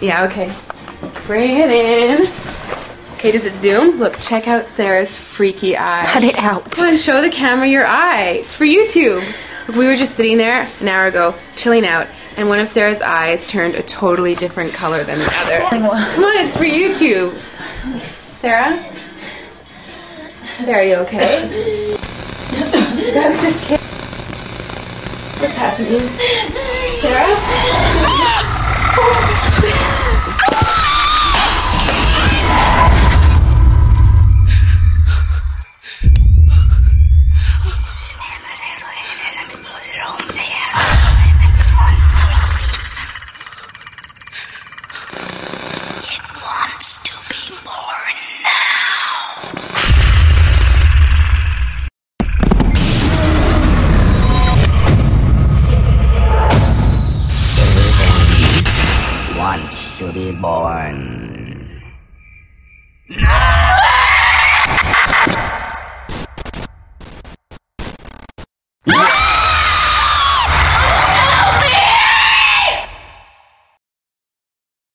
Yeah, okay. Bring it in. Okay, does it zoom? Look, check out Sarah's freaky eye. Cut it out. Come on, show the camera your eye. It's for YouTube. Look, we were just sitting there an hour ago, chilling out, and one of Sarah's eyes turned a totally different color than the other. Come on, it's for YouTube. Sarah? Sarah, you okay? I was just kidding. What's happening? Sarah? It wants to be born now. Susan wants to be born